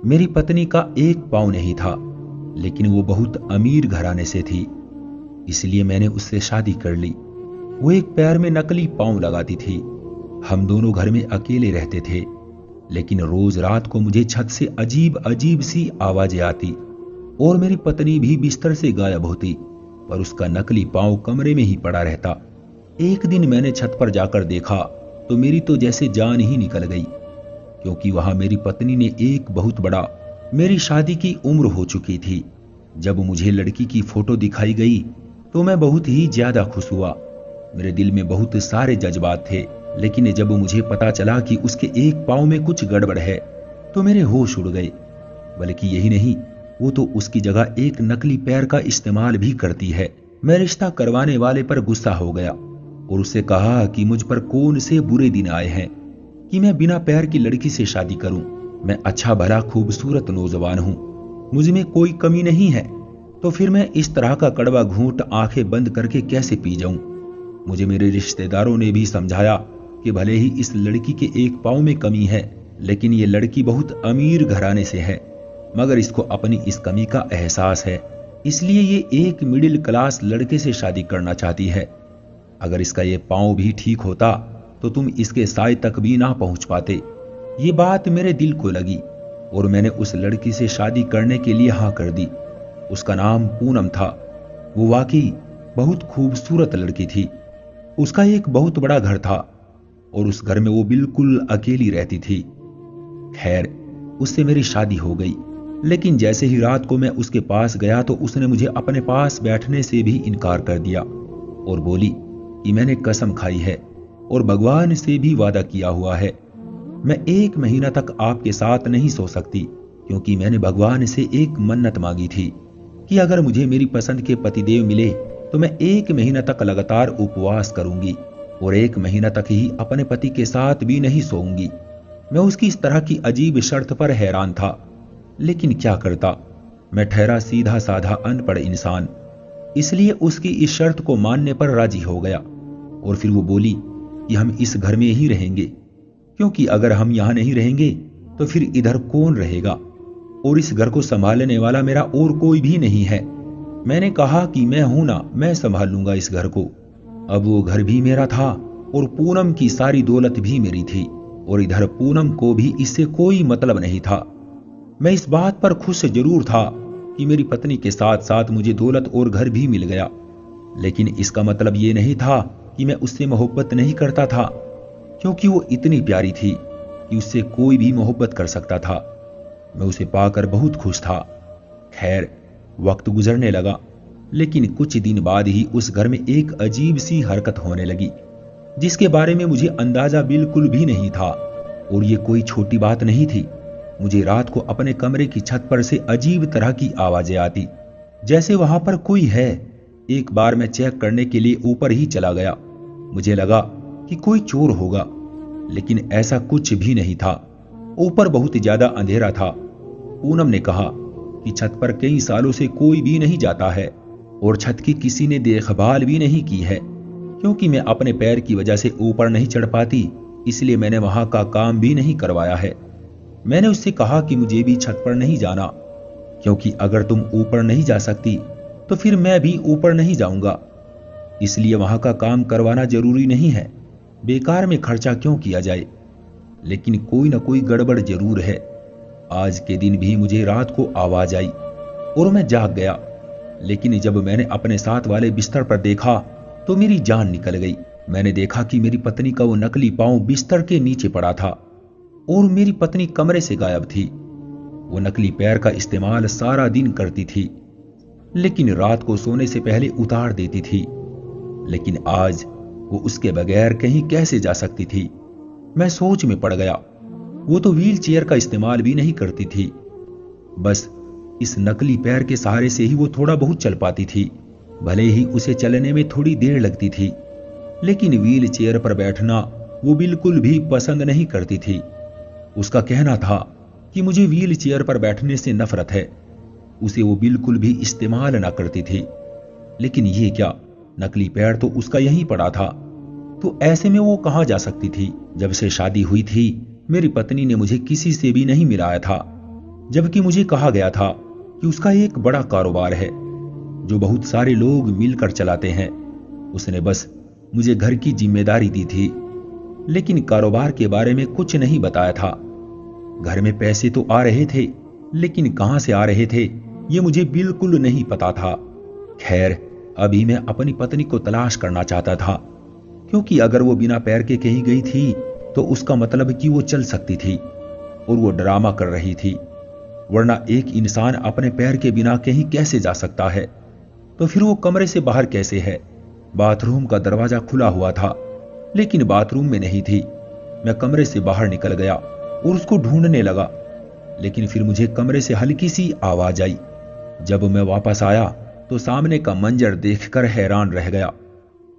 मेरी पत्नी का एक पाँव नहीं था, लेकिन वो बहुत अमीर घराने से थी, इसलिए मैंने उससे शादी कर ली। वो एक पैर में नकली पाँव लगाती थी। हम दोनों घर में अकेले रहते थे, लेकिन रोज रात को मुझे छत से अजीब अजीब सी आवाजें आती और मेरी पत्नी भी बिस्तर से गायब होती, पर उसका नकली पाँव कमरे में ही पड़ा रहता। एक दिन मैंने छत पर जाकर देखा तो मेरी तो जैसे जान ही निकल गई, क्योंकि वहां मेरी पत्नी ने एक बहुत बड़ा, मेरी शादी की उम्र हो चुकी थी। जब मुझे लड़की की फोटो दिखाई गई तो मैं बहुत ही ज्यादा खुश हुआ। मेरे दिल में बहुत सारे जज्बात थे, लेकिन जब मुझे पता चला कि उसके एक पाँव में कुछ गड़बड़ है तो मेरे होश उड़ गए। बल्कि यही नहीं, वो तो उसकी जगह एक नकली पैर का इस्तेमाल भी करती है। मैं रिश्ता करवाने वाले पर गुस्सा हो गया और उससे कहा कि मुझ पर कौन से बुरे दिन आए हैं कि मैं बिना पैर की लड़की से शादी करूं। मैं अच्छा भला खूबसूरत नौजवान हूं, मुझ में कोई कमी नहीं है, तो फिर मैं इस तरह का कड़वा घूंट आंखें बंद करके कैसे पी जाऊं। मुझे मेरे रिश्तेदारों ने भी समझाया कि भले ही इस लड़की के एक पाँव में कमी है, लेकिन ये लड़की बहुत अमीर घराने से है, मगर इसको अपनी इस कमी का एहसास है, इसलिए ये एक मिडिल क्लास लड़के से शादी करना चाहती है। अगर इसका ये पाँव भी ठीक होता तो तुम इसके साय तक भी ना पहुंच पाते। ये बात मेरे दिल को लगी और मैंने उस लड़की से शादी करने के लिए हाँ कर दी। उसका नाम पूनम था। वो वाकई बहुत खूबसूरत लड़की थी। उसका एक बहुत बड़ा घर था और उस घर में वो बिल्कुल अकेली रहती थी। खैर, उससे मेरी शादी हो गई, लेकिन जैसे ही रात को मैं उसके पास गया तो उसने मुझे अपने पास बैठने से भी इनकार कर दिया और बोली कि मैंने कसम खाई है और भगवान से भी वादा किया हुआ है, मैं 1 महीना तक आपके साथ नहीं सो सकती, क्योंकि मैंने भगवान से एक मन्नत मांगी थी कि अगर मुझे मेरी पसंद के पतिदेव मिले तो मैं 1 महीना तक लगातार उपवास करूंगी और 1 महीना तक ही अपने पति के साथ भी नहीं सोऊंगी। मैं उसकी इस तरह की अजीब शर्त पर हैरान था, लेकिन क्या करता, मैं ठहरा सीधा साधा अनपढ़ इंसान, इसलिए उसकी इस शर्त को मानने पर राजी हो गया। और फिर वो बोली कि हम इस घर में ही रहेंगे, क्योंकि अगर हम यहां नहीं रहेंगे तो फिर इधर कौन रहेगा, और इस घर को संभालने वाला मेरा और कोई भी नहीं है। मैंने कहा कि मैं हूं ना, मैं संभाल लूंगा इस घर को। अब वो घर भी मेरा था और पूनम की सारी दौलत भी मेरी थी, और इधर पूनम को भी इससे कोई मतलब नहीं था। मैं इस बात पर खुश जरूर था कि मेरी पत्नी के साथ साथ मुझे दौलत और घर भी मिल गया, लेकिन इसका मतलब ये नहीं था कि मैं उससे मोहब्बत नहीं करता था, क्योंकि वो इतनी प्यारी थी कि उससे कोई भी मोहब्बत कर सकता था। मैं उसे पाकर बहुत खुश था। खैर, वक्त गुजरने लगा, लेकिन कुछ दिन बाद ही उस घर में एक अजीब सी हरकत होने लगी, जिसके बारे में मुझे अंदाजा बिल्कुल भी नहीं था। और ये कोई छोटी बात नहीं थी। मुझे रात को अपने कमरे की छत पर से अजीब तरह की आवाजें आती, जैसे वहां पर कोई है। एक बार मैं चेक करने के लिए ऊपर ही चला गया। मुझे लगा कि कोई चोर होगा, लेकिन ऐसा कुछ भी नहीं था। ऊपर बहुत ज्यादा अंधेरा था। पूनम ने कहा कि छत पर कई सालों से कोई भी नहीं जाता है और छत की किसी ने देखभाल भी नहीं की है। क्योंकि मैं अपने पैर की वजह से ऊपर नहीं चढ़ पाती, इसलिए मैंने वहां का काम भी नहीं करवाया है। मैंने उससे कहा कि मुझे भी छत पर नहीं जाना, क्योंकि अगर तुम ऊपर नहीं जा सकती तो फिर मैं भी ऊपर नहीं जाऊंगा, इसलिए वहां का काम करवाना जरूरी नहीं है, बेकार में खर्चा क्यों किया जाए। लेकिन कोई ना कोई गड़बड़ जरूर है। आज के दिन भी मुझे रात को आवाज आई और मैं जाग गया, लेकिन जब मैंने अपने साथ वाले बिस्तर पर देखा तो मेरी जान निकल गई। मैंने देखा कि मेरी पत्नी का वो नकली पाँव बिस्तर के नीचे पड़ा था और मेरी पत्नी कमरे से गायब थी। वो नकली पैर का इस्तेमाल सारा दिन करती थी, लेकिन रात को सोने से पहले उतार देती थी। लेकिन आज वो उसके बगैर कहीं कैसे जा सकती थी। मैं सोच में पड़ गया। वो तो व्हील चेयर का इस्तेमाल भी नहीं करती थी, बस इस नकली पैर के सहारे से ही वो थोड़ा बहुत चल पाती थी। भले ही उसे चलने में थोड़ी देर लगती थी, लेकिन व्हील चेयर पर बैठना वो बिल्कुल भी पसंद नहीं करती थी। उसका कहना था कि मुझे व्हील चेयर पर बैठने से नफरत है। उसे वो बिल्कुल भी इस्तेमाल ना करती थी। लेकिन ये क्या, नकली पैर तो उसका यहीं पड़ा था, तो ऐसे में वो कहां जा सकती थी। जब से शादी हुई थी मेरी पत्नी ने मुझे किसी से भी नहीं मिलाया था। जबकि मुझे कहा गया था कि उसका एक बड़ा कारोबार है जो बहुत सारे लोग मिलकर चलाते हैं। उसने बस मुझे घर की जिम्मेदारी दी थी, लेकिन कारोबार के बारे में कुछ नहीं बताया था। घर में पैसे तो आ रहे थे, लेकिन कहां से आ रहे थे ये मुझे बिल्कुल नहीं पता था। खैर, अभी मैं अपनी पत्नी को तलाश करना चाहता था, क्योंकि अगर वो बिना पैर के कहीं गई थी तो उसका मतलब कि वो चल सकती थी और वो ड्रामा कर रही थी। वरना एक इंसान अपने पैर के बिना कहीं कैसे जा सकता है? तो फिर वो कमरे से बाहर कैसे है? बाथरूम का दरवाजा खुला हुआ था, लेकिन बाथरूम में नहीं थी। मैं कमरे से बाहर निकल गया और उसको ढूंढने लगा, लेकिन फिर मुझे कमरे से हल्की सी आवाज आई। जब मैं वापस आया तो सामने का मंजर देखकर हैरान रह गया।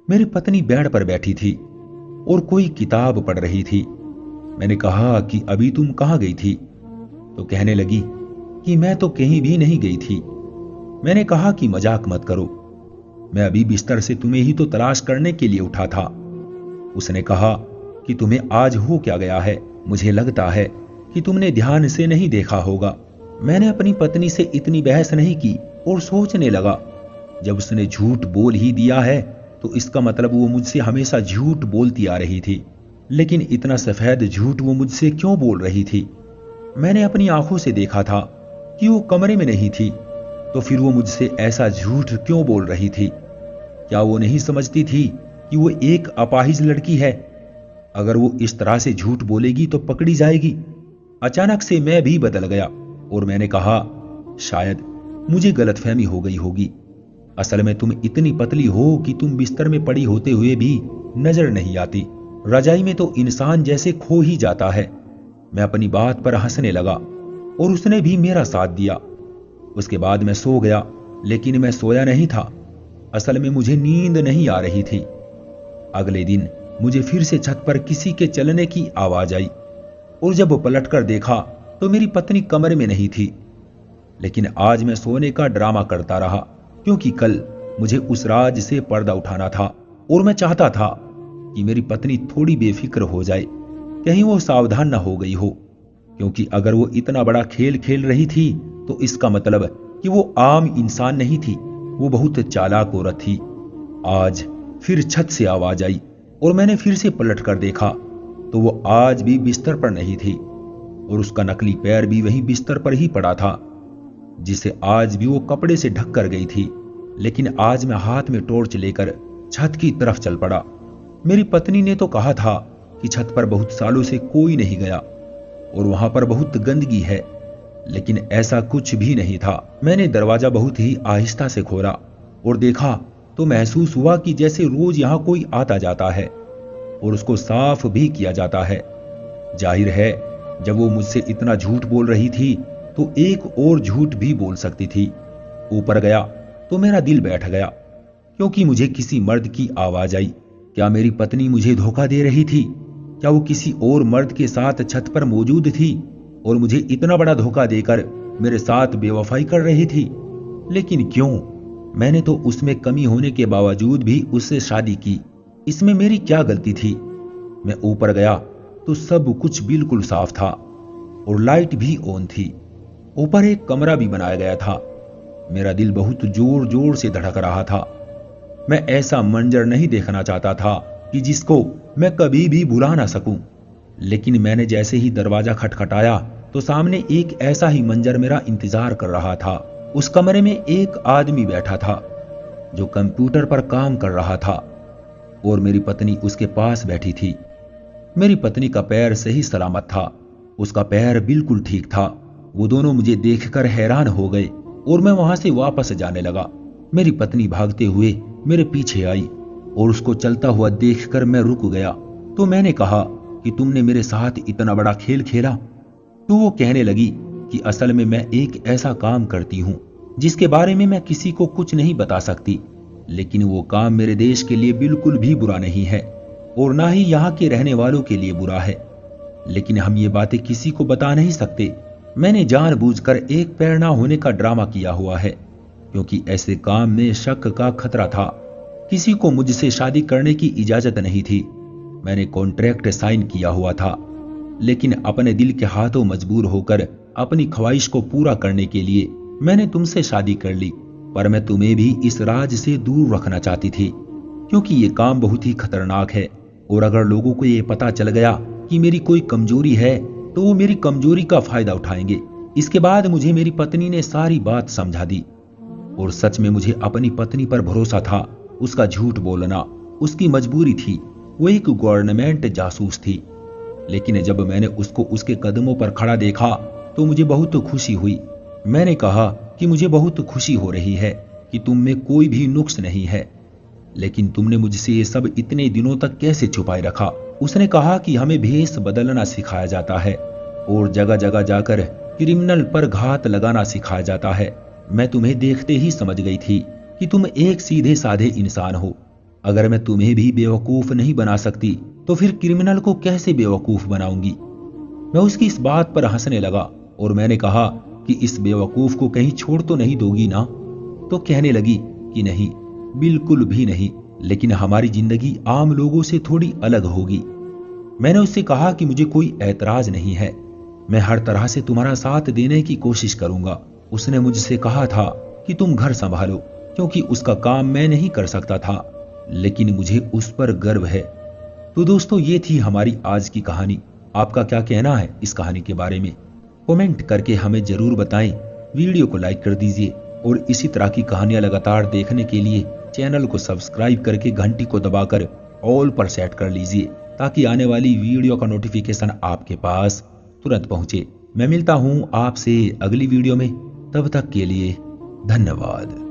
मेरी पत्नी बेड पर बैठी थी और कोई किताब पढ़ रही थी। मैंने कहा कि अभी तुम कहां गई थी? तो कहने लगी कि मैं तो कहीं भी नहीं गई थी। मैंने कहा कि मजाक मत करो, मैं अभी बिस्तर से तुम्हें ही तो तलाश करने के लिए उठा था। उसने कहा कि तुम्हें आज हो क्या गया है? मुझे लगता है कि तुमने ध्यान से नहीं देखा होगा। मैंने अपनी पत्नी से इतनी बहस नहीं की और सोचने लगा, जब उसने झूठ बोल ही दिया है तो इसका मतलब वो मुझसे हमेशा झूठ बोलती आ रही थी। लेकिन इतना सफेद झूठ वो मुझसे क्यों बोल रही थी? मैंने अपनी आंखों से देखा था कि वो कमरे में नहीं थी, तो फिर वो मुझसे ऐसा झूठ क्यों बोल रही थी? क्या वो नहीं समझती थी कि वो एक अपाहिज लड़की है? अगर वो इस तरह से झूठ बोलेगी तो पकड़ी जाएगी। अचानक से मैं भी बदल गया और मैंने कहा, शायद मुझे गलतफहमी हो गई होगी। असल में तुम इतनी पतली हो कि तुम बिस्तर में पड़ी होते हुए भी नजर नहीं आती। रजाई में तो इंसान जैसे खो ही जाता है। मैं अपनी बात पर हंसने लगा और उसने भी मेरा साथ दिया। उसके बाद मैं सो गया, लेकिन मैं सोया नहीं था। असल में मुझे नींद नहीं आ रही थी। अगले दिन मुझे फिर से छत पर किसी के चलने की आवाज आई और जब पलटकर देखा तो मेरी पत्नी कमरे में नहीं थी। लेकिन आज मैं सोने का ड्रामा करता रहा, क्योंकि कल मुझे उस राज से पर्दा उठाना था और मैं चाहता था कि मेरी पत्नी थोड़ी बेफिक्र हो जाए, कहीं वो सावधान न हो गई हो। क्योंकि अगर वो इतना बड़ा खेल खेल रही थी तो इसका मतलब कि वो आम इंसान नहीं थी, वो बहुत चालाक औरत थी। आज फिर छत से आवाज आई और मैंने फिर से पलट कर देखा तो वो आज भी बिस्तर पर नहीं थी और उसका नकली पैर भी वहीं बिस्तर पर ही पड़ा था, जिसे आज भी वो कपड़े से ढक कर गई थी। लेकिन आज मैं हाथ में टॉर्च लेकर छत की तरफ चल पड़ा। मेरी पत्नी ने तो कहा था कि छत पर बहुत सालों से कोई नहीं गया और वहां पर बहुत गंदगी है, लेकिन ऐसा कुछ भी नहीं था। मैंने दरवाजा बहुत ही आहिस्ता से खोला और देखा तो महसूस हुआ कि जैसे रोज यहां कोई आता जाता है और उसको साफ भी किया जाता है। जाहिर है, जब वो मुझसे इतना झूठ बोल रही थी तो एक और झूठ भी बोल सकती थी। ऊपर गया तो मेरा दिल बैठ गया, क्योंकि मुझे किसी मर्द की आवाज आई। क्या मेरी पत्नी मुझे धोखा दे रही थी? क्या वो किसी और मर्द के साथ छत पर मौजूद थी और मुझे इतना बड़ा धोखा देकर मेरे साथ बेवफाई कर रही थी? लेकिन क्यों? मैंने तो उसमें कमी होने के बावजूद भी उससे शादी की। इसमें मेरी क्या गलती थी? मैं ऊपर गया तो सब कुछ बिल्कुल साफ था और लाइट भी ऑन थी। ऊपर एक कमरा भी बनाया गया था। मेरा दिल बहुत जोर जोर से धड़क रहा था। मैं ऐसा मंजर नहीं देखना चाहता था कि जिसको मैं कभी भी भुला ना सकूं। लेकिन मैंने जैसे ही दरवाजा खटखटाया तो सामने एक ऐसा ही मंजर मेरा इंतजार कर रहा था। उस कमरे में एक आदमी बैठा था जो कंप्यूटर पर काम कर रहा था और मेरी पत्नी उसके पास बैठी थी। मेरी पत्नी का पैर सही सलामत था, उसका पैर बिल्कुल ठीक था। वो दोनों मुझे देखकर हैरान हो गए और मैं वहां से वापस जाने लगा। मेरी पत्नी भागते हुए मेरे पीछे आई और उसको चलता हुआ देखकर मैं रुक गया। तो मैंने कहा कि तुमने मेरे साथ इतना बड़ा खेल खेला? तो वो कहने लगी कि असल में मैं एक ऐसा काम करती हूं जिसके बारे में मैं किसी को कुछ नहीं बता सकती, लेकिन वो काम मेरे देश के लिए बिल्कुल भी बुरा नहीं है और ना ही यहाँ के रहने वालों के लिए बुरा है। लेकिन हम ये बातें किसी को बता नहीं सकते। मैंने जानबूझकर एक पैर ना होने का ड्रामा किया हुआ है, क्योंकि ऐसे काम में शक का खतरा था। किसी को मुझसे शादी करने की इजाजत नहीं थी। मैंने कॉन्ट्रैक्ट साइन किया हुआ था, लेकिन अपने दिल के हाथों मजबूर होकर अपनी ख्वाहिश को पूरा करने के लिए मैंने तुमसे शादी कर ली, पर मैं तुम्हें भी इस राज से दूर रखना चाहती थी, क्योंकि ये काम बहुत ही खतरनाक है और अगर लोगों को ये पता चल गया कि मेरी कोई कमजोरी है तो वो मेरी कमजोरी का फायदा उठाएंगे। इसके बाद मुझे मेरी पत्नी ने सारी बात समझा दी और सच में मुझे अपनी पत्नी पर भरोसा था। उसका झूठ बोलना उसकी मजबूरी थी। वो एक गवर्नमेंट जासूस थी, लेकिन जब मैंने उसको उसके कदमों पर खड़ा देखा तो मुझे बहुत खुशी हुई। मैंने कहा कि मुझे बहुत खुशी हो रही है कि तुम में कोई भी नुक्स नहीं है, लेकिन तुमने मुझसे ये सब इतने दिनों तक कैसे छुपाए रखा। उसने कहा कि हमें भेष बदलना सिखाया जाता है और जगह जगह जाकर क्रिमिनल पर घात लगाना सिखाया जाता है। मैं तुम्हें देखते ही समझ गई थी कि तुम एक सीधे साधे इंसान हो। अगर मैं तुम्हें भी बेवकूफ नहीं बना सकती तो फिर क्रिमिनल को कैसे बेवकूफ बनाऊंगी। मैं उसकी इस बात पर हंसने लगा और मैंने कहा कि इस बेवकूफ को कहीं छोड़ तो नहीं दोगी ना। तो कहने लगी कि नहीं, बिल्कुल भी नहीं, लेकिन हमारी जिंदगी आम लोगों से थोड़ी अलग होगी। मैंने उससे कहा कि मुझे कोई ऐतराज नहीं है, मैं हर तरह से तुम्हारा साथ देने की कोशिश करूंगा। उसने मुझसे कहा था कि तुम घर संभालो, क्योंकि उसका काम मैं नहीं कर सकता था, लेकिन मुझे उस पर गर्व है। तो दोस्तों, ये थी हमारी आज की कहानी। आपका क्या कहना है इस कहानी के बारे में? कमेंट करके हमें जरूर बताएं। वीडियो को लाइक कर दीजिए और इसी तरह की कहानियां लगातार देखने के लिए चैनल को सब्सक्राइब करके घंटी को दबाकर ऑल पर सेट कर लीजिए, ताकि आने वाली वीडियो का नोटिफिकेशन आपके पास तुरंत पहुंचे। मैं मिलता हूं आपसे अगली वीडियो में, तब तक के लिए धन्यवाद।